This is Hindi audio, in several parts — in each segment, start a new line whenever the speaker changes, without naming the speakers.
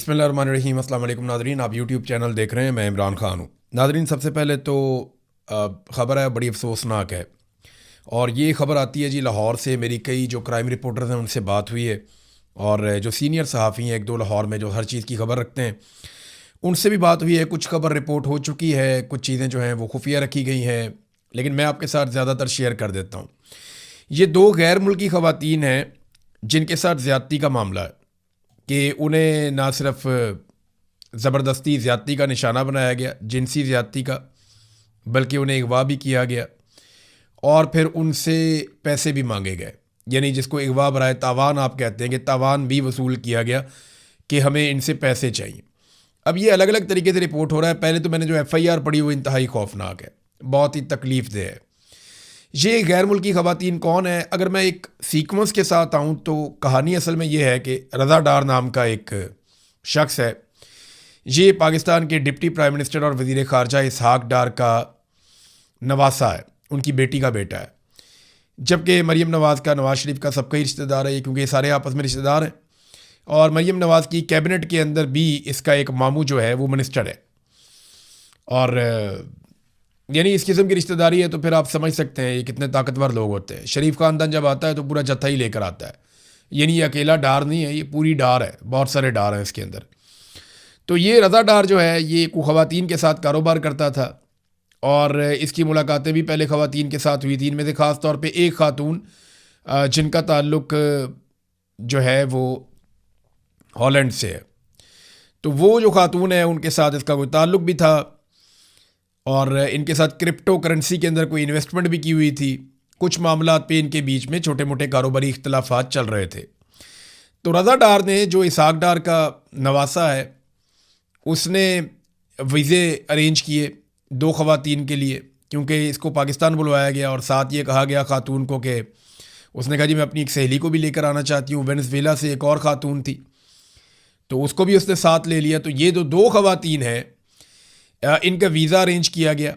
बिस्मिल्लाहिर्रहमानिर्रहीम। अस्सलाम वालेकुम नाज़रीन, आप यूट्यूब चैनल देख रहे हैं। मैं इमरान ख़ान हूँ। नाज़रीन, सबसे पहले तो ख़बर है बड़ी अफसोसनाक है, और ये ख़बर आती है जी लाहौर से। मेरी कई जो क्राइम रिपोर्टर्स हैं उनसे बात हुई है, और जो सीनियर सहाफ़ी हैं एक दो लाहौर में जो हर चीज़ की खबर रखते हैं, उनसे भी बात हुई है। कुछ खबर रिपोर्ट हो चुकी है, कुछ चीज़ें जो हैं वो खुफिया रखी गई हैं, लेकिन मैं आपके साथ ज़्यादातर शेयर कर देता हूँ। ये दो गैर मुल्की ख़वातीन हैं जिनके साथ ज़्यादती का मामला है कि उन्हें ना सिर्फ ज़बरदस्ती ज़्यादती का निशाना बनाया गया, जिनसी ज़्यादती का, बल्कि उन्हें अगवा भी किया गया और फिर उनसे पैसे भी मांगे गए। यानी जिसको अगवा बराए तावान आप कहते हैं, कि तावान भी वसूल किया गया कि हमें इनसे पैसे चाहिए। अब ये अलग अलग तरीके से रिपोर्ट हो रहा है। पहले तो मैंने जो FIR पढ़ी वो इंतहाई खौफनाक है, बहुत ही तकलीफ़ दह है। ये गैर मुल्की ख़वातीन कौन है? अगर मैं एक सीक्वेंस के साथ आऊँ तो कहानी असल में ये है कि रज़ा डार नाम का एक शख्स है। ये पाकिस्तान के डिप्टी प्राइम मिनिस्टर और वज़ीर ख़ारजा इसहाक़ डार का नवासा है, उनकी बेटी का बेटा है। जबकि मरीम नवाज़ का, नवाज़ शरीफ का सबका ही रिश्तेदार है, क्योंकि ये सारे आपस में रिश्तेदार हैं। और मरीम नवाज़ की कैबिनेट के अंदर भी इसका एक मामू जो है वो मिनिस्टर है। और यानी इस किस्म की रिश्तेदारी है तो फिर आप समझ सकते हैं ये कितने ताकतवर लोग होते हैं। शरीफ ख़ानदान जब आता है तो पूरा जत्था ही लेकर आता है। यानी ये अकेला डार नहीं है, ये पूरी डार है, बहुत सारे डार हैं इसके अंदर। तो ये रज़ा डार जो है ये ख़वातीन के साथ कारोबार करता था, और इसकी मुलाकातें भी पहले ख़वातीन के साथ हुई थी। इनमें से ख़ास तौर पे एक ख़ातून जिनका ताल्लुक़ जो है वो हॉलैंड से है, तो वो जो ख़ातून है उनके साथ इसका कोई ताल्लुक़ भी था, और इनके साथ क्रिप्टो करेंसी के अंदर कोई इन्वेस्टमेंट भी की हुई थी। कुछ मामलात पे इनके बीच में छोटे मोटे कारोबारी इख्तलाफात चल रहे थे। तो रज़ा डार ने, जो इसहाक़ डार का नवासा है, उसने वीज़े अरेंज किए दो ख़वातीन के लिए, क्योंकि इसको पाकिस्तान बुलवाया गया और साथ ये कहा गया ख़ातून को कि उसने कहा जी मैं अपनी एक सहेली को भी लेकर आना चाहती हूँ। वेनेज़ुएला से एक और ख़ातून थी, तो उसको भी उसने साथ ले लिया। तो ये दो ख़वातीन हैं, इनका वीज़ा अरेंज किया गया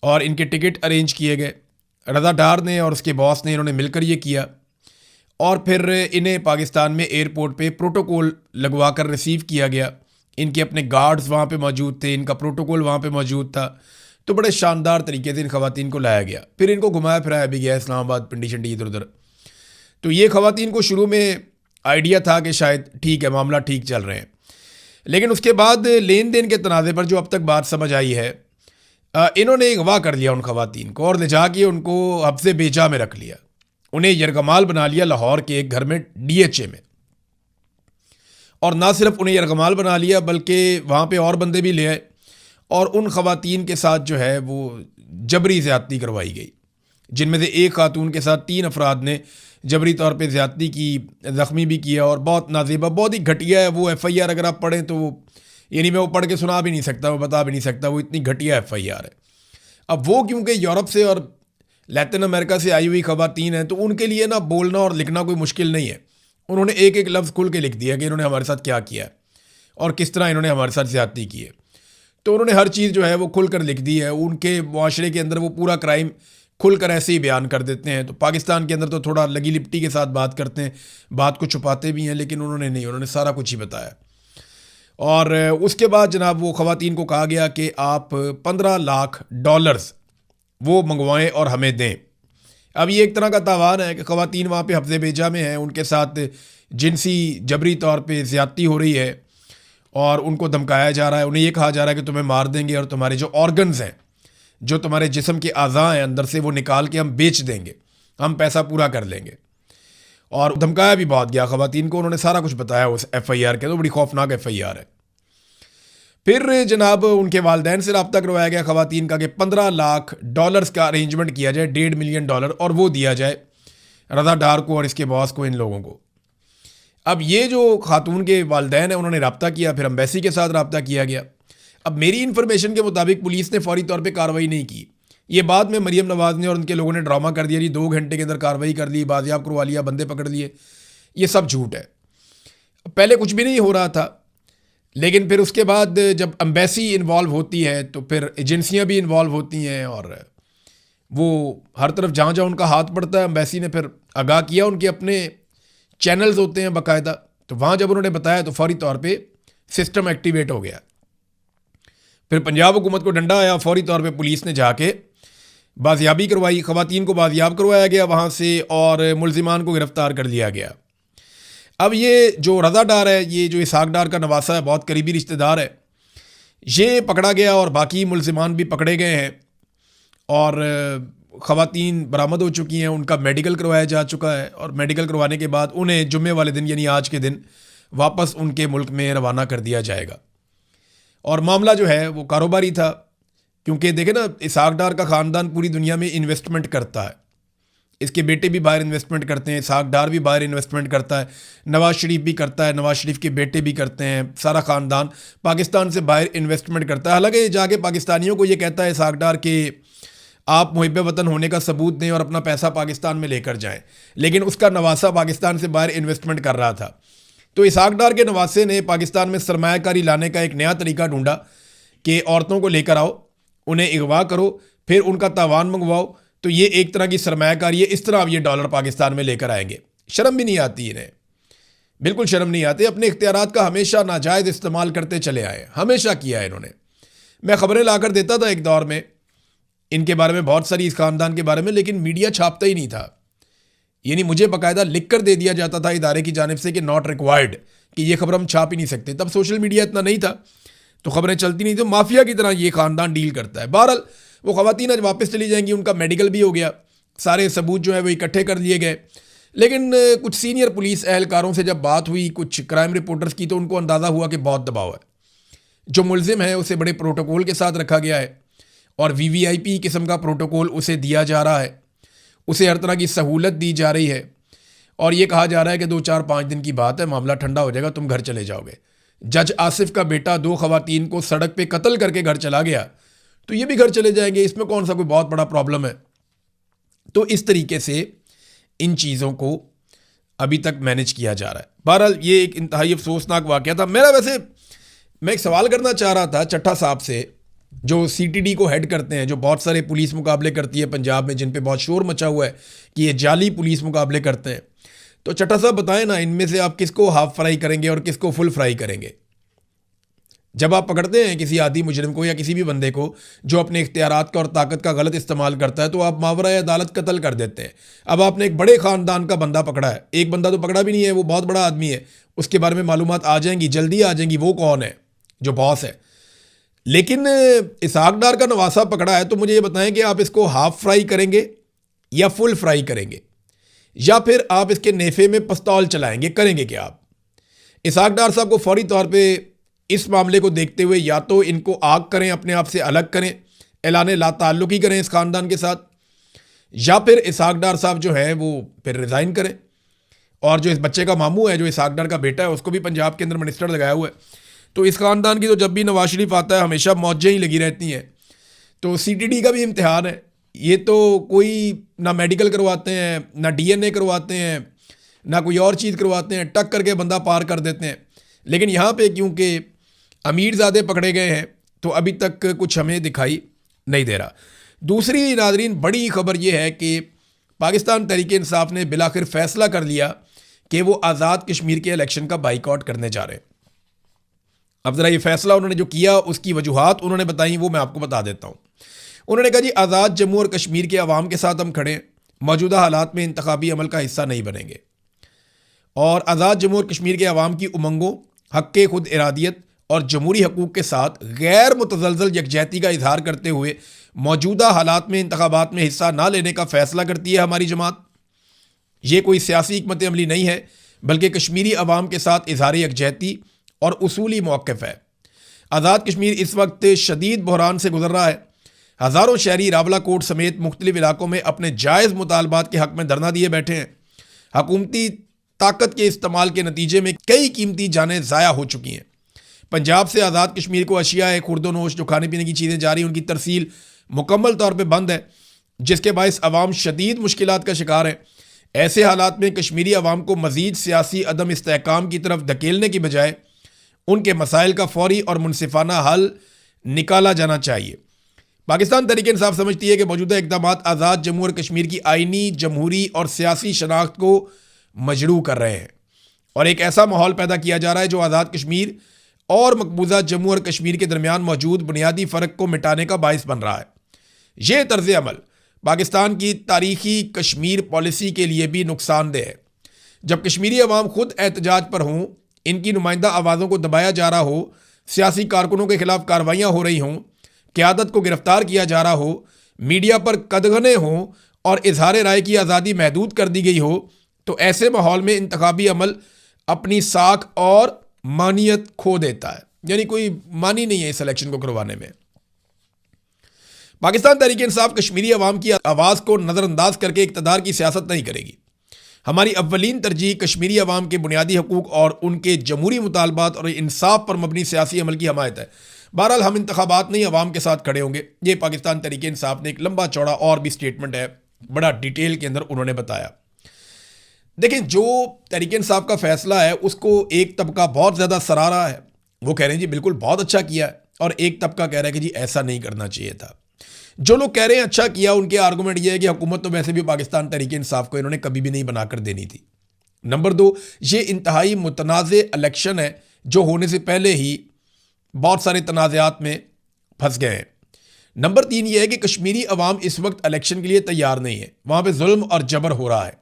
और इनके टिकट अरेंज किए गए। रज़ा डार ने और उसके बॉस ने, इन्होंने मिलकर ये किया, और फिर इन्हें पाकिस्तान में एयरपोर्ट पे प्रोटोकॉल लगवा कर रिसीव किया गया। इनके अपने गार्ड्स वहाँ पे मौजूद थे, इनका प्रोटोकॉल वहाँ पे मौजूद था। तो बड़े शानदार तरीके से इन ख़वातीन को लाया गया, फिर इनको घुमाया फिराया भी गया इस्लामाबाद, पिंडी शंडी, इधर उधर। तो ये ख़वातीन को शुरू में आइडिया था कि शायद ठीक है, मामला ठीक चल रहे हैं, लेकिन उसके बाद लेन देन के तनाज़े पर जो अब तक बात समझ आई है, इन्होंने अगवा कर लिया उन ख़वातीन को और ले जाके उनको हफ्ज़े बेजा में रख लिया। उन्हें यरगमाल बना लिया लाहौर के एक घर में DHA में, और ना सिर्फ उन्हें यरगमाल बना लिया बल्कि वहाँ पे और बंदे भी ले आए, और उन ख़वातीन के साथ जो है वो जबरी ज़्यादती करवाई गई, जिनमें से एक ख़ातून के साथ 3 अफराद ने जबरी तौर पे ज़्यादती की, ज़ख्मी भी किया, और बहुत नाज़ेबा, बहुत ही घटिया है वो FIR। अगर आप पढ़ें तो यानी मैं वो पढ़ के सुना भी नहीं सकता, वो बता भी नहीं सकता, वो इतनी घटिया FIR है। अब वो क्योंकि यूरोप से और लैटिन अमेरिका से आई हुई ख़वातीन हैं, तो उनके लिए ना बोलना और लिखना कोई मुश्किल नहीं है। उन्होंने एक एक लफ्ज़ खुल के लिख दिया कि इन्होंने हमारे साथ क्या किया है और किस तरह इन्होंने हमारे साथ ज़्यादती की है। तो उन्होंने हर चीज़ जो है वो खुल कर लिख दी है। उनके मुआशरे के अंदर वो पूरा क्राइम खुलकर ऐसे ही बयान कर देते हैं। तो पाकिस्तान के अंदर तो थोड़ा लगी लिपटी के साथ बात करते हैं, बात को छुपाते भी हैं, लेकिन उन्होंने नहीं, उन्होंने सारा कुछ ही बताया। और उसके बाद जनाब वो ख़वातीन को कहा गया कि आप $15 लाख वो मंगवाएं और हमें दें। अब ये एक तरह का तावान है कि ख़वातीन वहाँ पे हफ्ज़े बेजा में हैं, उनके साथ जिनसी जबरी तौर पे ज़्यादती हो रही है, और उनको धमकाया जा रहा है। उन्हें ये कहा जा रहा है कि तुम्हें मार देंगे और तुम्हारे जो ऑर्गन्स हैं, जो तुम्हारे जिस्म के आज़ा हैं अंदर से, वो निकाल के हम बेच देंगे, हम पैसा पूरा कर लेंगे। और धमकाया भी बहुत गया ख़वातीन को। उन्होंने सारा कुछ बताया उस FIR के, तो बड़ी खौफनाक FIR है। फिर जनाब उनके वालदैन से रब्ता करवाया गया ख़वातीन का कि $15 लाख का अरेंजमेंट किया जाए, $1.5 मिलियन, और वो दिया जाए रज़ा डार को और इसके बॉस को, इन लोगों को। अब ये जो ख़ातून के वालदैन हैं उन्होंने रब्ता किया, फिर एम्बेसी के साथ रब्ता किया गया। अब मेरी इन्फॉर्मेशन के मुताबिक पुलिस ने फौरी तौर पे कार्रवाई नहीं की। ये बाद में मरीम नवाज़ ने और उनके लोगों ने ड्रामा कर दिया जी 2 घंटे के अंदर कार्रवाई कर ली, बाजियाब करवा लिया, बंदे पकड़ लिए। ये सब झूठ है। पहले कुछ भी नहीं हो रहा था, लेकिन फिर उसके बाद जब एम्बेसी इन्वॉल्व होती है तो फिर एजेंसियाँ भी इन्वॉल्व होती हैं, और वो हर तरफ जहाँ जहाँ उनका हाथ पड़ता है, एम्बेसी ने फिर आगाह किया। उनके अपने चैनल्स होते हैं बाकायदा, तो वहाँ जब उन्होंने बताया तो फौरी तौर पे सिस्टम एक्टिवेट हो गया। फिर पंजाब हुकूमत को डंडा आया, फौरी तौर पे पुलिस ने जाके बाजियाबी करवाई, ख़वातीन को बाजियाब करवाया गया वहाँ से और मुलजिमान को गिरफ़्तार कर लिया गया। अब ये जो रज़ा डार है, ये जो इसहाक डार का नवासा है, बहुत करीबी रिश्तेदार है, ये पकड़ा गया और बाकी मुलजिमान भी पकड़े गए हैं और ख़वातीन बरामद हो चुकी हैं। उनका मेडिकल करवाया जा चुका है और मेडिकल करवाने के बाद उन्हें जुम्मे वाले दिन यानी आज के दिन वापस उनके मुल्क में रवाना कर दिया जाएगा। और मामला जो है वो कारोबारी था, क्योंकि देखें ना, इसहाक डार का ख़ानदान पूरी दुनिया में इन्वेस्टमेंट करता है। इसके बेटे भी बाहर इन्वेस्टमेंट करते हैं, इसहाक डार भी बाहर इन्वेस्टमेंट करता है, नवाज़ शरीफ भी करता है, नवाज़ शरीफ के बेटे भी करते हैं, सारा ख़ानदान पाकिस्तान से बाहर इन्वेस्टमेंट करता है। हालांकि जाके पाकिस्तानियों को ये कहता है इसहाक डार कि आप मुहिब वतन होने का सबूत दें और अपना पैसा पाकिस्तान में लेकर जाएं, लेकिन उसका नवासा पाकिस्तान से बाहर इन्वेस्टमेंट कर रहा था। तो इसहाक डार के नवासे ने पाकिस्तान में सरमायाकारी लाने का एक नया तरीका ढूंढा कि औरतों को लेकर आओ, उन्हें अगवा करो, फिर उनका तावान मंगवाओ। तो ये एक तरह की सरमायाकारी है, इस तरह अब ये डॉलर पाकिस्तान में लेकर आएंगे। शर्म भी नहीं आती इन्हें, बिल्कुल शर्म नहीं आती। अपने इख्तियारात का हमेशा नाजायज़ इस्तेमाल करते चले आए, हमेशा किया है इन्होंने। मैं ख़बरें लाकर देता था एक दौर में इनके बारे में, बहुत सारी इस ख़ानदान के बारे में, लेकिन मीडिया छापता ही नहीं था। यानी मुझे बाकायदा लिख कर दे दिया जाता था इदारे की जानिब से कि नॉट रिक्वायर्ड, कि ये खबर हम छाप ही नहीं सकते। तब सोशल मीडिया इतना नहीं था तो खबरें चलती नहीं थी। तो माफिया की तरह ये ख़ानदान डील करता है। बहरहाल वो ख़वातीन आज वापस चली जाएंगी, उनका मेडिकल भी हो गया, सारे सबूत जो है वो इकट्ठे कर लिए गए। लेकिन कुछ सीनियर पुलिस एहलकारों से जब बात हुई, कुछ क्राइम रिपोर्टर्स की, तो उनको अंदाज़ा हुआ कि बहुत दबाव है। जो मुलजिम है उसे बड़े प्रोटोकॉल के साथ रखा गया है और VVIP किस्म का प्रोटोकॉल उसे दिया जा रहा है, उसे हर तरह की सहूलत दी जा रही है और ये कहा जा रहा है कि 2-4-5 दिन की बात है, मामला ठंडा हो जाएगा, तुम घर चले जाओगे। जज आसिफ का बेटा 2 ख़वातीन को सड़क पे कत्ल करके घर चला गया, तो ये भी घर चले जाएंगे, इसमें कौन सा कोई बहुत बड़ा प्रॉब्लम है। तो इस तरीके से इन चीज़ों को अभी तक मैनेज किया जा रहा है। बहरहाल ये एक इंतहाई अफसोसनाक वाक़या था। मैं एक सवाल करना चाह रहा था चट्टा साहब से, जो CTD को हेड करते हैं, जो बहुत सारे पुलिस मुकाबले करती है पंजाब में, जिन पे बहुत शोर मचा हुआ है कि ये जाली पुलिस मुकाबले करते हैं। तो चट्टा साहब बताएं ना, इनमें से आप किसको हाफ फ्राई करेंगे और किसको फुल फ्राई करेंगे? जब आप पकड़ते हैं किसी आदि मुजरिम को या किसी भी बंदे को जो अपने इख्तियारात का और ताकत का गलत इस्तेमाल करता है, तो आप मावरा अदालत कत्ल कर देते हैं। अब आपने एक बड़े ख़ानदान का बंदा पकड़ा है, एक बंदा तो पकड़ा भी नहीं है, वो बहुत बड़ा आदमी है, उसके बारे में मालूमात आ जाएंगी, जल्दी आ जाएंगी, वो कौन है जो बॉस है। लेकिन इसहाक डार का नवासा पकड़ा है, तो मुझे ये बताएं कि आप इसको हाफ फ्राई करेंगे या फुल फ्राई करेंगे, या फिर आप इसके नेफे में पिस्तौल चलाएंगे, करेंगे क्या आप? इसहाक डार साहब को फौरी तौर पे इस मामले को देखते हुए या तो इनको आग करें, अपने आप से अलग करें, ऐलान ला ताल्लुकी करें इस ख़ानदान के साथ, या फिर इसहाक डार साहब जो है वो फिर रिज़ाइन करें। और जो इस बच्चे का मामू है, जो इसहाक डार का बेटा है, उसको भी पंजाब के अंदर मिनिस्टर लगाया हुआ है। तो इस ख़ानदान की तो जब भी नवाज शरीफ आता है हमेशा मौजें ही लगी रहती हैं। तो CTD का भी इम्तिहान है। ये तो कोई ना मेडिकल करवाते हैं, ना DNA करवाते हैं, ना कोई और चीज़ करवाते हैं, टक करके बंदा पार कर देते हैं। लेकिन यहाँ पे क्योंकि अमीरज़ादे पकड़े गए हैं तो अभी तक कुछ हमें दिखाई नहीं दे रहा। दूसरी नाज़रीन बड़ी खबर ये है कि पाकिस्तान तहरीक इंसाफ ने बिलाखिर फ़ैसला कर लिया कि वो आज़ाद कश्मीर के इलेक्शन का बाइकआउट करने जा रहे हैं। अब ज़रा ये फ़ैसला उन्होंने जो किया उसकी वजूहात उन्होंने बताई, वो मैं आपको बता देता हूँ। उन्होंने कहा जी, आज़ाद जम्मू और कश्मीर के अवाम के साथ हम खड़े हैं, मौजूदा हालात में इंतखाबी अमल का हिस्सा नहीं बनेंगे और आज़ाद जम्मू और कश्मीर के अवाम की उमंगों, हक़ खुद इरादियत और जमहूरी हकूक़ के साथ गैर मुतज़लज़ल यकजहती का इजहार करते हुए मौजूदा हालात में इंतखाबात में हिस्सा ना लेने का फ़ैसला करती है हमारी जमात। ये कोई सियासी हिकमत अमली नहीं है, बल्कि कश्मीरी अवाम के साथ इजहार यकजहती और उसूली मौक़िफ़ है। आज़ाद कश्मीर इस वक्त शदीद बहरान से गुजर रहा है। हज़ारों शहरी रावला कोट समेत मुख्तलिफ इलाकों में अपने जायज़ मुतालबात के हक़ में धरना दिए बैठे हैं। हकूमती ताकत के इस्तेमाल के नतीजे में कई कीमती जानें ज़ाया हो चुकी हैं। पंजाब से आज़ाद कश्मीर को अशिया खुर्दोनोश जो खाने पीने की चीज़ें जा रही हैं, उनकी तरसील मुकम्मल तौर पर बंद है, जिसके बायस अवाम शदीद मुश्किलात का शिकार है। ऐसे हालात में कश्मीरी अवाम को मज़ीद सियासी अदम इस्तेहकाम की तरफ धकेलने की बजाय उनके मसाइल का फौरी और मुनसिफाना हल निकाला जाना चाहिए। पाकिस्तान तहरीक इंसाफ समझती है कि मौजूदा इक़दाम आज़ाद जम्मू और कश्मीर की आइनी, जमहूरी और सियासी शनाख्त को मजरू कर रहे हैं और एक ऐसा माहौल पैदा किया जा रहा है जो आज़ाद कश्मीर और मकबूजा जम्मू और कश्मीर के दरमियान मौजूद बुनियादी फ़र्क को मिटाने का बायस बन रहा है। ये तर्ज अमल पाकिस्तान की तारीखी कश्मीर पॉलिसी के लिए भी नुकसानदेह है। जब कश्मीरी अवाम खुद एहतजाज पर हों, इनकी नुमाइंदा आवाज़ों को दबाया जा रहा हो, सियासी कारकुनों के खिलाफ कार्रवाइयाँ हो रही हों, क़यादत को गिरफ्तार किया जा रहा हो, मीडिया पर कदगने हों और इजहार राय की आज़ादी महदूद कर दी गई हो, तो ऐसे माहौल में इंतखाबी अमल अपनी साख और मानियत खो देता है। यानी कोई मानी नहीं है इस इलेक्शन को करवाने में। पाकिस्तान तहरीक इंसाफ कश्मीरी अवाम की आवाज़ को नज़रअंदाज करके इक़्तिदार की सियासत नहीं करेगी। हमारी अव्वलीन तरजीह कश्मीरी अवाम के बुनियादी हकूक़ और उनके जमहूरी मुतालबात और इंसाफ पर मबनी सियासी अमल की हमायत है। बहरहाल हम इंतखाबात नहीं, अवाम के साथ खड़े होंगे। ये पाकिस्तान तहरीक इंसाफ ने एक लंबा चौड़ा और भी स्टेटमेंट है, बड़ा डिटेल के अंदर उन्होंने बताया। देखें, जो तहरीक इंसाफ का फैसला है उसको एक तबका बहुत ज़्यादा सराह रहा है। वो कह रहे हैं जी बिल्कुल बहुत अच्छा किया है, और एक तबका कह रहा है कि जी ऐसा नहीं करना चाहिए था। जो लोग कह रहे हैं अच्छा किया, उनके आर्गूमेंट ये है कि हुकूमत तो वैसे भी पाकिस्तान तहरीक इंसाफ को इन्होंने कभी भी नहीं बनाकर देनी थी। नंबर 2, ये इंतहाई मुतनाज़ इलेक्शन है जो होने से पहले ही बहुत सारे तनाज़ात में फंस गए हैं। नंबर 3 ये है कि कश्मीरी अवाम इस वक्त इलेक्शन के लिए तैयार नहीं है। वहाँ पे जुल्म और जबर हो रहा है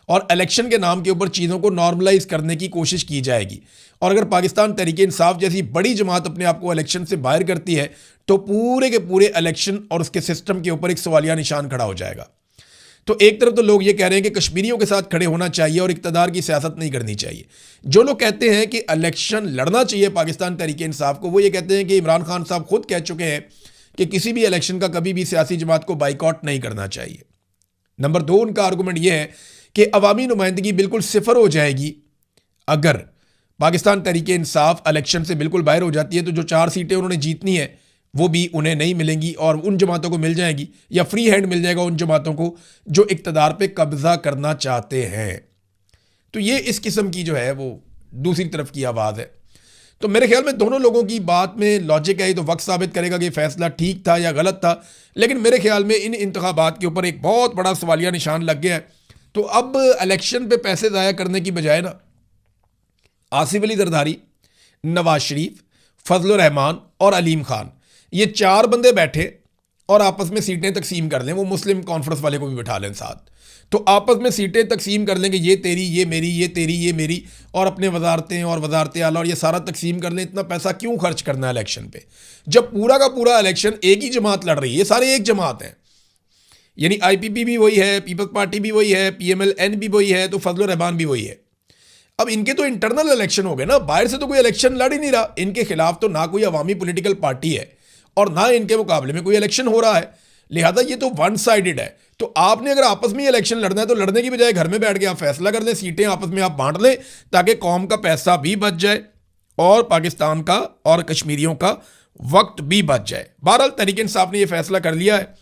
और इलेक्शन के नाम के ऊपर चीज़ों को नॉर्मलाइज करने की कोशिश की जाएगी। और अगर पाकिस्तान तहरीक इंसाफ जैसी बड़ी जमात अपने आप को इलेक्शन से बाहर करती है तो पूरे के पूरे इलेक्शन और उसके सिस्टम के ऊपर एक सवालिया निशान खड़ा हो जाएगा। तो एक तरफ तो लोग ये कह रहे हैं कि कश्मीरियों के साथ खड़े होना चाहिए और इक़्तिदार की सियासत नहीं करनी चाहिए। जो लोग कहते हैं कि इलेक्शन लड़ना चाहिए पाकिस्तान तहरीक इंसाफ को, वो ये कहते हैं कि इमरान खान साहब खुद कह चुके हैं कि किसी भी इलेक्शन का कभी भी सियासी जमात को बाइकआउट नहीं करना चाहिए। नंबर 2, उनका आर्गूमेंट यह है कि अवामी नुमाइंदगी बिल्कुल सिफर हो जाएगी अगर पाकिस्तान तहरीक इंसाफ इलेक्शन से बिल्कुल बाहर हो जाती है। तो जो 4 सीटें उन्होंने जीतनी है वो भी उन्हें नहीं मिलेंगी और उन जमातों को मिल जाएगी, या फ्री हैंड मिल जाएगा उन जमातों को जो इक़्तिदार पे कब्जा करना चाहते हैं। तो ये इस किस्म की जो है वो दूसरी तरफ की आवाज़ है। तो मेरे ख्याल में दोनों लोगों की बात में लॉजिक है, तो वक्त साबित करेगा कि फैसला ठीक था या गलत था। लेकिन मेरे ख्याल में इन इंतखाबात के ऊपर एक बहुत बड़ा सवालिया निशान लग गया है। तो अब इलेक्शन पे पैसे ज़ाया करने की बजाय ना आसिफ अली जरदारी, नवाज शरीफ, फजलुर रहमान और अलीम खान, ये 4 बंदे बैठे और आपस में सीटें तकसीम कर लें। वो मुस्लिम कॉन्फ्रेंस वाले को भी बिठा लें साथ, तो आपस में सीटें तकसीम कर लेंगे, ये तेरी, ये मेरी, ये तेरी, ये मेरी, और अपने वजारतें और वजारत आला और ये सारा तकसीम कर लें। इतना पैसा क्यों खर्च करना है इलेक्शन पे, जब पूरा का पूरा इलेक्शन एक ही जमात लड़ रही है। ये सारे एक जमात हैं, यानी IPP भी वही है, पीपल्स पार्टी भी वही है, PMLN भी वही है, तो फजलुर रहमान भी वही है। अब इनके तो इंटरनल इलेक्शन हो गए ना, बाहर से तो कोई इलेक्शन लड़ ही नहीं रहा। इनके खिलाफ तो ना कोई अवामी पॉलिटिकल पार्टी है और ना इनके मुकाबले में कोई इलेक्शन हो रहा है। लिहाजा ये तो वन साइडेड है। तो आपने अगर आपस में इलेक्शन लड़ना है तो लड़ने की बजाय घर में बैठ के आप फैसला कर लें, सीटें आपस में आप बांट लें, ताकि कौम का पैसा भी बच जाए और पाकिस्तान का और कश्मीरियों का वक्त भी बच जाए। बहरहाल तहरीक इंसाफ ने यह फैसला कर लिया है।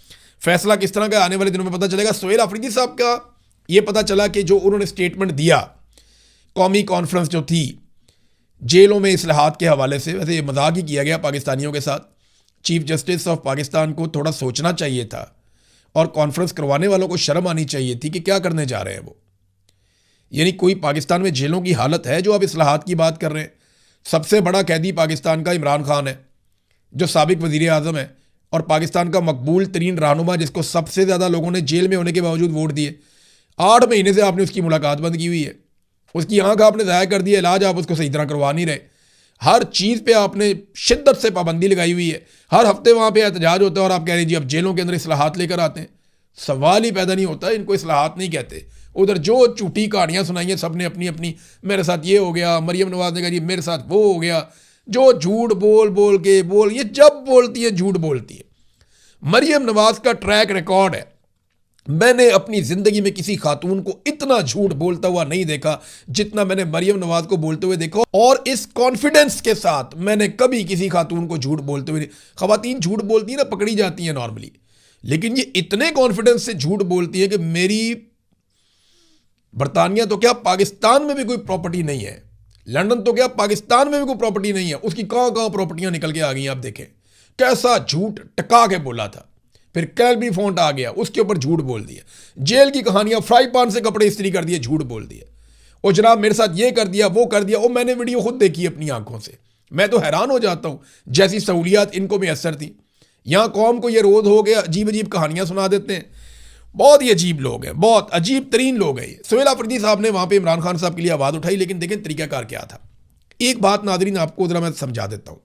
फैसला किस तरह का आने वाले दिनों में पता चलेगा। सोहेल अफरीदी साहब का ये पता चला कि जो उन्होंने स्टेटमेंट दिया कौमी कॉन्फ्रेंस जो थी जेलों में इस्लाहात के हवाले से, वैसे ये मजाक ही किया गया पाकिस्तानियों के साथ। चीफ जस्टिस ऑफ पाकिस्तान को थोड़ा सोचना चाहिए था और कॉन्फ्रेंस करवाने वालों को शर्म आनी चाहिए थी कि क्या करने जा रहे हैं वो। यानी कोई पाकिस्तान में जेलों की हालत है जो आप इस्लाहात की बात कर रहे हैं। सबसे बड़ा कैदी पाकिस्तान का इमरान खान है जो साबिक वज़ीर आज़म है और पाकिस्तान का मकबूल तरीन रहनुमा, जिसको सबसे ज़्यादा लोगों ने जेल में होने के बावजूद वोट दिए। 8 महीने से आपने उसकी मुलाकात बंद की हुई है, उसकी आंख आपने ज़ाया कर दिया, इलाज आप उसको सही तरह करवा नहीं रहे। हर चीज़ पे आपने शिद्दत से पाबंदी लगाई हुई है। हर हफ्ते वहाँ पे एहतजाज होता है और आप कह रहे हैं जी अब जेलों के अंदर इस्लाहात लेकर आते हैं। सवाल ही पैदा नहीं होता, इनको इस्लाहात नहीं कहते। उधर जो झूठी कहानियाँ सुनाई हैं सब ने अपनी अपनी, मेरे साथ ये हो गया, मरियम नवाज ने कहा जी मेरे साथ वो हो गया। जो झूठ बोल बोल के ये जब बोलती है झूठ बोलती है। मरियम नवाज का ट्रैक रिकॉर्ड है, मैंने अपनी ज़िंदगी में किसी खातून को इतना झूठ बोलता हुआ नहीं देखा जितना मैंने मरियम नवाज को बोलते हुए देखा। और इस कॉन्फिडेंस के साथ मैंने कभी किसी खातून को झूठ बोलते हुए, ख़वातीन झूठ बोलती है ना, पकड़ी जाती हैं नॉर्मली, लेकिन ये इतने कॉन्फिडेंस से झूठ बोलती है कि मेरी बरतानिया तो क्या पाकिस्तान में भी कोई प्रॉपर्टी नहीं है, लंदन तो क्या पाकिस्तान में भी कोई प्रॉपर्टी नहीं है, उसकी कहाँ कहाँ प्रॉपर्टियाँ निकल के आ गई। आप देखें कैसा झूठ टका के बोला था। फिर कैलबी फोंट आ गया, उसके ऊपर झूठ बोल दिया। जेल की कहानियां, फ्राई पान से कपड़े इस्त्री कर दिए, झूठ बोल दिया। और जनाब मेरे साथ ये कर दिया वो कर दिया। और मैंने वीडियो खुद देखी अपनी आंखों से, मैं तो हैरान हो जाता हूँ जैसी सहूलियात इनको मैसर थी। यहाँ कौम को ये रोज़ हो गया अजीब अजीब कहानियाँ सुना देते हैं। बहुत ही अजीब लोग हैं, बहुत अजीब तरीन लोग हैं। सुहेल अफरीदी साहब ने वहाँ पे इमरान खान साहब के लिए आवाज़ उठाई, लेकिन देखें तरीकाकार क्या था। एक बात नाज़रीन आपको ज़रा मैं समझा देता हूँ।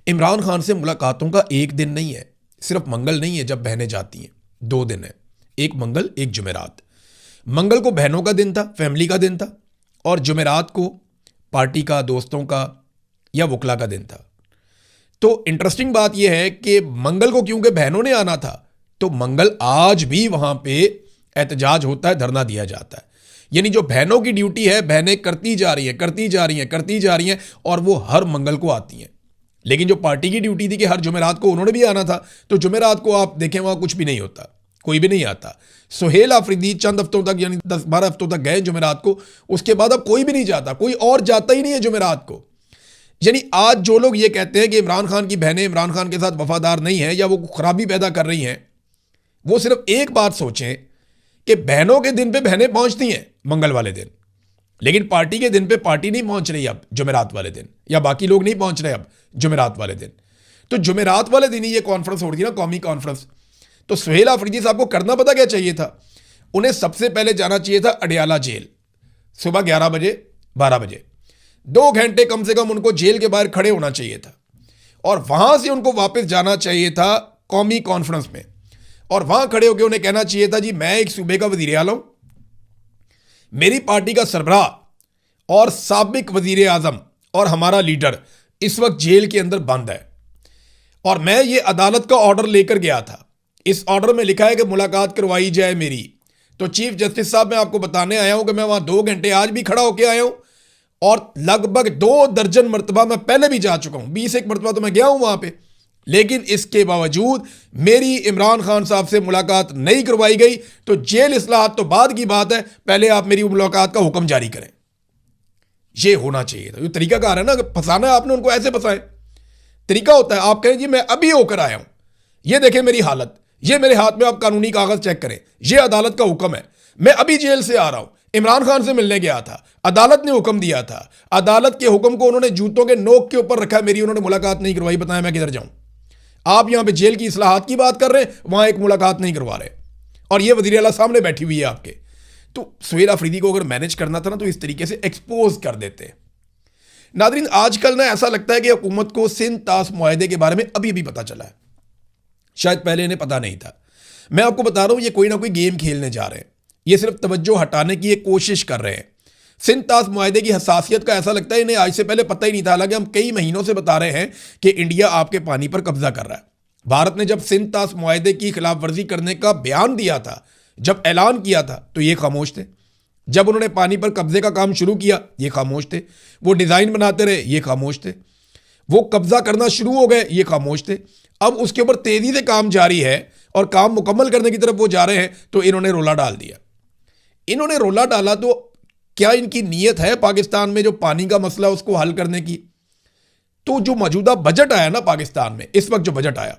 इमरान खान से मुलाकातों का एक दिन नहीं है, सिर्फ मंगल नहीं है जब बहनें जाती हैं, 2 दिन है, एक मंगल एक जुमेरात। मंगल को बहनों का दिन था, फैमिली का दिन था, और जुमेरात को पार्टी का, दोस्तों का या वकला का दिन था। तो इंटरेस्टिंग बात यह है कि मंगल को क्योंकि बहनों ने आना था, तो मंगल आज भी वहां पे एहतजाज होता है, धरना दिया जाता है। यानी जो बहनों की ड्यूटी है, बहनें करती जा रही हैं, करती जा रही हैं, करती जा रही हैं, और वो हर मंगल को आती हैं। लेकिन जो पार्टी की ड्यूटी थी कि हर जुमेरात को उन्होंने भी आना था, तो जुमेरात को आप देखें वहां कुछ भी नहीं होता, कोई भी नहीं आता। सुहेल अफरीदी चंद हफ्तों तक, यानी 10-12 हफ्तों तक गए जुमेरात को, उसके बाद अब कोई भी नहीं जाता, कोई और जाता ही नहीं है जुमेरात को। यानी आज जो लोग ये कहते हैं कि इमरान खान की बहनें इमरान खान के साथ वफादार नहीं हैं या वो खराबी पैदा कर रही हैं, वो सिर्फ एक बात सोचें कि बहनों के दिन पे बहनें पहुंचती हैं मंगल वाले दिन, लेकिन पार्टी के दिन पे पार्टी नहीं पहुंच रही अब जुमेरात वाले दिन, या बाकी लोग नहीं पहुंच रहे अब जुमेरात वाले दिन। तो जुमेरात वाले दिन ही ये कॉन्फ्रेंस हो रही थी ना, कौमी कॉन्फ्रेंस। तो सुहेल अफरीदी साहब को करना पता क्या चाहिए था? उन्हें सबसे पहले जाना चाहिए था अडियाला जेल, सुबह 11 बजे 12 बजे, 2 घंटे कम से कम उनको जेल के बाहर खड़े होना चाहिए था, और वहां से उनको वापस जाना चाहिए था कौमी कॉन्फ्रेंस में, और वहां खड़े होकर उन्हें कहना चाहिए था, जी मैं एक सूबे का वजीर आला हूं, मेरी पार्टी का सरबराह और साबिक वजीर आजम और हमारा लीडर इस वक्त जेल के अंदर बंद है, और मैं ये अदालत का ऑर्डर लेकर गया था। इस ऑर्डर में लिखा है कि मुलाकात करवाई जाए मेरी। तो चीफ जस्टिस साहब, मैं आपको बताने आया हूं कि मैं वहां 2 घंटे आज भी खड़ा होकर आया हूं, और लगभग 2 दर्जन मरतबा मैं पहले भी जा चुका हूं, 20 मरतबा तो मैं गया हूं वहां पे, लेकिन इसके बावजूद मेरी इमरान खान साहब से मुलाकात नहीं करवाई गई। तो जेल इस्लाहत तो बाद की बात है, पहले आप मेरी मुलाकात का हुक्म जारी करें। यह होना चाहिए था। ये तरीकाकार है ना, फंसाना है आपने उनको, ऐसे फंसाए। तरीका होता है, आप कहें जी मैं अभी होकर आया हूं, ये देखें मेरी हालत, ये मेरे हाथ में आप कानूनी कागज चेक करें, ये अदालत का हुक्म है, मैं अभी जेल से आ रहा हूं, इमरान खान से मिलने गया था, अदालत ने हुक्म दिया था, अदालत के हुक्म को उन्होंने जूतों के नोक के ऊपर रखा, मेरी उन्होंने मुलाकात नहीं करवाई, बताया मैं किधर जाऊं। आप यहां पे जेल की इस्लाहात की बात कर रहे हैं, वहां एक मुलाकात नहीं करवा रहे, और ये वज़ीर आला सामने बैठी हुई है आपके। तो सुहेल अफरीदी को अगर मैनेज करना था ना, तो इस तरीके से एक्सपोज कर देते। नादरीन, आजकल ना ऐसा लगता है कि हुकूमत को सिंध ताश मुआहदे के बारे में अभी अभी पता चला है, शायद पहले इन्हें पता नहीं था। मैं आपको बता रहा हूं, ये कोई ना कोई गेम खेलने जा रहे हैं, ये सिर्फ तवज्जो हटाने की एक कोशिश कर रहे हैं। सिंध ताश मुआहदे की हसासियत का ऐसा लगता है इन्हें आज से पहले पता ही नहीं था। हालांकि हम कई महीनों से बता रहे हैं कि इंडिया आपके पानी पर कब्जा कर रहा है। भारत ने जब सिंध ताश मुआहदे की खिलाफ वर्जी करने का बयान दिया था, जब ऐलान किया था, तो ये खामोश थे। जब उन्होंने पानी पर कब्जे का काम शुरू किया, ये खामोश थे। वो डिज़ाइन बनाते रहे, ये खामोश थे। वो कब्जा करना शुरू हो गए, ये खामोश थे। अब उसके ऊपर तेजी से काम जारी है और काम मुकम्मल करने की तरफ वो जा रहे हैं, तो इन्होंने रोला डाल दिया। इन्होंने रोला डाला तो क्या इनकी नीयत है पाकिस्तान में जो पानी का मसला उसको हल करने की? तो जो मौजूदा बजट आया ना पाकिस्तान में, इस वक्त जो बजट आया,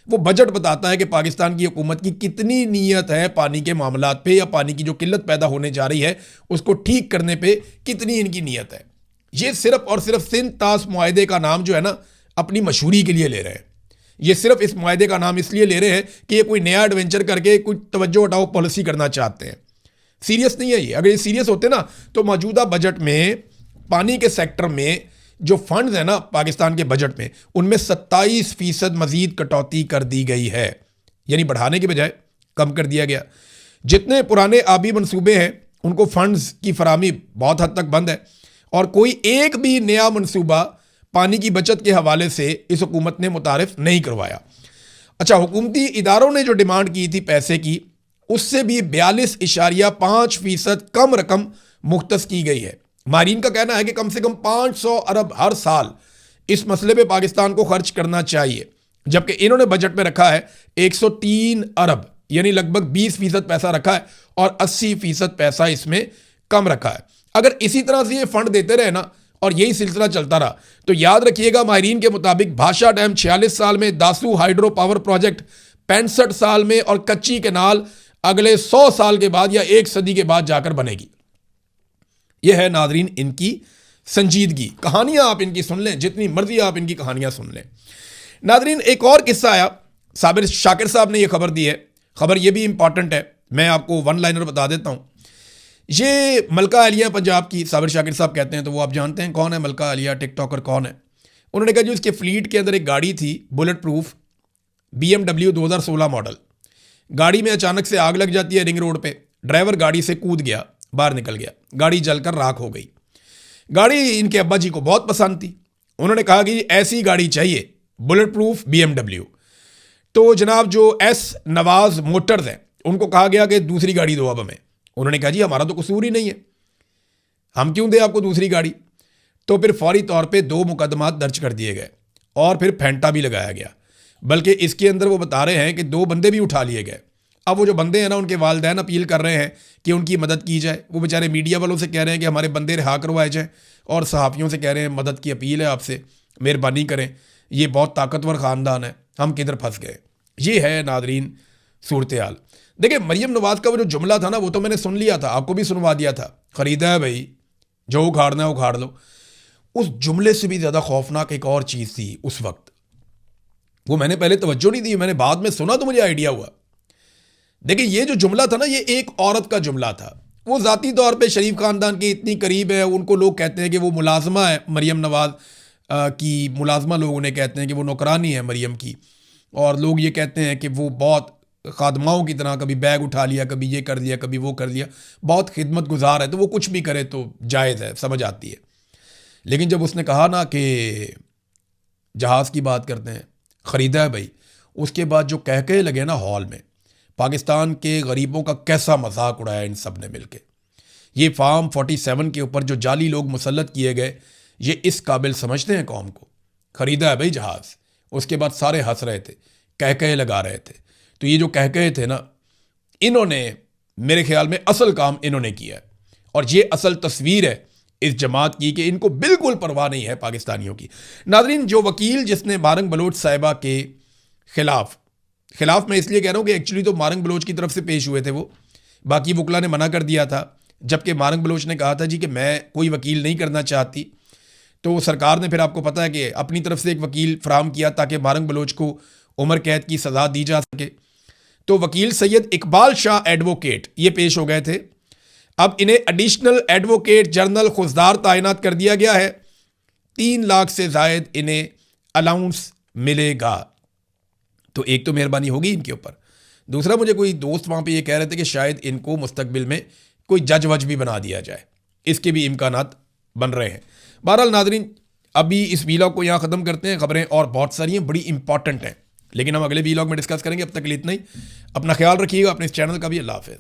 वो बजट बताता है कि पाकिस्तान की हुकूमत की कितनी नीयत है पानी के मामलात पे, या पानी की जो किल्लत पैदा होने जा रही है उसको ठीक करने पे कितनी इनकी नीयत है। ये सिर्फ और सिर्फ सिंध ताश मुआहदे का नाम जो है ना, अपनी मशहूरी के लिए ले रहे हैं। ये सिर्फ इस मुआहदे का नाम इसलिए ले रहे हैं कि ये कोई नया एडवेंचर करके कोई तवज्जो हटाओ पॉलिसी करना चाहते हैं। सीरियस नहीं है ये। अगर ये सीरियस होते ना, तो मौजूदा बजट में पानी के सेक्टर में जो फंड्स हैं ना पाकिस्तान के बजट में, उनमें 27% मजीद कटौती कर दी गई है। यानी बढ़ाने के बजाय कम कर दिया गया। जितने पुराने आबी मंसूबे हैं उनको फंड्स की फराहमी बहुत हद तक बंद है, और कोई एक भी नया मंसूबा पानी की बचत के हवाले से इस हुकूमत ने मुतारिफ नहीं करवाया। अच्छा, हुकूमती इदारों ने जो डिमांड की थी पैसे की, उससे भी 42.5% कम रकम मुख्तस की गई है। मारीन का कहना है कि कम से कम 500 अरब हर साल इस मसले पे पाकिस्तान को खर्च करना चाहिए, जबकि इन्होंने बजट में रखा है 103 अरब, यानी लगभग 20% पैसा रखा है, और 80% पैसा इसमें कम रखा है। अगर इसी तरह से ये फंड देते रहे ना, और यही सिलसिला चलता रहा, तो याद रखिएगा माहिरीन के मुताबिक भाषा डैम 46 साल में, दासू हाइड्रो पावर प्रोजेक्ट 65 साल में, और कच्ची कैनाल अगले 100 साल के बाद या 1 सदी के बाद जाकर बनेगी। यह है नादरीन इनकी संजीदगी। कहानियाँ आप इनकी सुन लें, जितनी मर्जी आप इनकी कहानियाँ सुन लें। नादरीन, एक और किस्सा आया, साबिर शाकिर साहब ने यह खबर दी है, खबर ये भी इंपॉर्टेंट है, मैं आपको वन लाइनर बता देता हूँ। ये मलका आलिया पंजाब की, साबिर शाकिर साहब कहते हैं तो वो आप जानते हैं कौन है मलका आलिया, टिकटॉकर कौन है। उन्होंने कहा जी उसके फ्लीट के अंदर एक गाड़ी थी बुलेट प्रूफ BMW 2016 मॉडल। गाड़ी में अचानक से आग लग जाती है रिंग रोड पे, ड्राइवर गाड़ी से कूद गया, बाहर निकल गया, गाड़ी जलकर राख हो गई। गाड़ी इनके अब्बा जी को बहुत पसंद थी, उन्होंने कहा कि ऐसी गाड़ी चाहिए बुलेट प्रूफ BMW। तो जनाब जो S नवाज मोटर्स हैं उनको कहा गया कि दूसरी गाड़ी दो अब हमें। उन्होंने कहा जी हमारा तो कसूर ही नहीं है, हम क्यों दें आपको दूसरी गाड़ी। तो फिर फौरी तौर पे 2 मुकदमात दर्ज कर दिए गए और फिर फेंटा भी लगाया गया। बल्कि इसके अंदर वो बता रहे हैं कि 2 बंदे भी उठा लिए गए। अब वो जो बंदे हैं ना, उनके वालिदैन अपील कर रहे हैं कि उनकी मदद की जाए। वो बेचारे मीडिया वालों से कह रहे हैं कि हमारे बंदे रिहा करवाए जाएँ, और सहाफ़ियों से कह रहे हैं मदद की अपील है आपसे, मेहरबानी करें, ये बहुत ताकतवर ख़ानदान है, हम किधर फंस गए। ये है नादरीन सूरत हाल। देखिए मरीम नवाज़ का वो जो जुमला था ना, वो तो मैंने सुन लिया था, आपको भी सुनवा दिया था, ख़रीदा है भाई, जो उखाड़ना है उखाड़ लो। उस जुमले से भी ज़्यादा खौफनाक एक और चीज़ थी उस वक्त, वो मैंने पहले तवज्जो नहीं दी, मैंने बाद में सुना तो मुझे आइडिया हुआ। देखिए ये जो जुमला था ना, ये एक औरत का जुमला था। वो ज़ाती तौर पे शरीफ ख़ानदान के इतनी करीब है, उनको लोग कहते हैं कि वो मुलाजमा है मरीम नवाज़ की, मुलाजमा लोग उन्हें कहते हैं कि वो नौकरानी है मरीम की। और लोग ये कहते हैं कि वो बहुत खादमाओं की तरह कभी बैग उठा लिया, कभी ये कर लिया, कभी वो कर लिया, बहुत खिदमत गुजार है, तो वो कुछ भी करे तो जायज़ है, समझ आती है। लेकिन जब उसने कहा ना कि जहाज़ की बात करते हैं, ख़रीदा है भाई, उसके बाद जो कह लगे ना हॉल में, पाकिस्तान के गरीबों का कैसा मजाक उड़ाया इन सब ने मिलके। ये फार्म 47 के ऊपर जो जाली लोग मुसल्लत किए गए, ये इस काबिल समझते हैं कौम को। ख़रीदा है भाई जहाज़, उसके बाद सारे हंस रहे थे, कह लगा रहे थे। तो ये जो कह थे ना, इन्होंने मेरे ख्याल में असल काम इन्होंने किया है, और ये असल तस्वीर है इस जमात की कि इनको बिल्कुल परवाह नहीं है पाकिस्तानियों की। नादरीन, जो वकील जिसने मारंग बलोच साहिबा के खिलाफ मैं इसलिए कह रहा हूँ कि एक्चुअली तो मारंग बलोच की तरफ से पेश हुए थे वो, बाकी वकला ने मना कर दिया था, जबकि मारंग बलोच ने कहा था जी कि मैं कोई वकील नहीं करना चाहती। तो सरकार ने फिर आपको पता है कि अपनी तरफ से एक वकील फराहम किया ताकि मारंग बलोच को उम्र कैद की सज़ा दी जा सके। तो वकील सैयद इकबाल शाह एडवोकेट ये पेश हो गए थे। अब इन्हें एडिशनल एडवोकेट जनरल खुजदार तैनात कर दिया गया है। 3 लाख से ज़ायद इन्हें अलाउंस मिलेगा। तो एक तो मेहरबानी होगी इनके ऊपर, दूसरा मुझे कोई दोस्त वहाँ पे ये कह रहे थे कि शायद इनको मुस्तकबिल में कोई जज वज भी बना दिया जाए, इसके भी इम्कानात बन रहे हैं। बहरहाल नादरीन, अभी इस वीलॉग को यहाँ ख़त्म करते हैं। खबरें और बहुत सारी हैं, बड़ी इंपॉर्टेंट हैं, लेकिन हम अगले वीलॉग में डिस्कस करेंगे। अब तक के लिए इतना ही। अपना ख्याल रखिएगा, अपने इस चैनल का भी। अल्लाह हाफ़िज़।